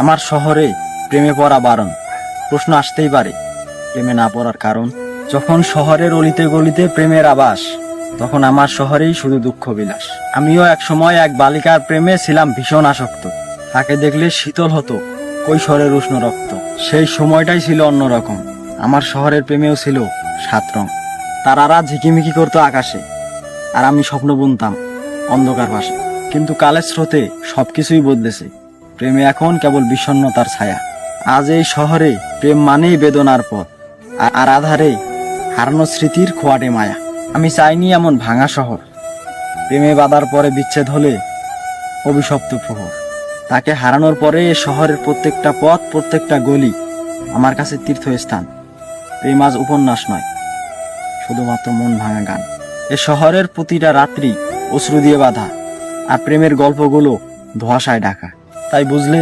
আমার শহরে প্রেমে পড়া বারণ। প্রশ্ন আসতেই পারে, প্রেমে না পড়ার কারণ? যখন শহরের অলিতে গলিতে প্রেমের আবাস, তখন আমার শহরেই শুধু দুঃখ বিলাস। আমিও এক সময় এক বালিকার প্রেমে ছিলাম ভীষণ আসক্ত। তাকে দেখলে শীতল হতো কৈশোরের উষ্ণ রক্ত। সেই সময়টাই ছিল অন্যরকম। আমার শহরের প্রেমেও ছিল 7 রং। তারারা ঝিকিমিকি করতো আকাশে, আর আমি স্বপ্ন বুনতাম অন্ধকার পাশে। কিন্তু কালের স্রোতে সবকিছুই বদলেছে। প্রেমে এখন কেবল বিষণ্ণতার ছায়া। আজ এই শহরে প্রেম মানেই বেদনার পথ, আর আধারে হারানো স্মৃতির খোয়াটে মায়া। আমি চাইনি এমন ভাঙা শহর। প্রেমে বাঁধার পরে বিচ্ছেদ হলে অভিশপ্ত প্রহর। তাকে হারানোর পরে এ শহরের প্রত্যেকটা পথ, প্রত্যেকটা গলি আমার কাছে তীর্থস্থান। প্রেম আজ উপন্যাস নয়, শুধুমাত্র মন ভাঙা গান। এ শহরের প্রতিটা রাত্রি অশ্রু দিয়ে বাঁধা, আর প্রেমের গল্পগুলো ধোঁয়াশায় ঢাকা। তাই বুঝলে,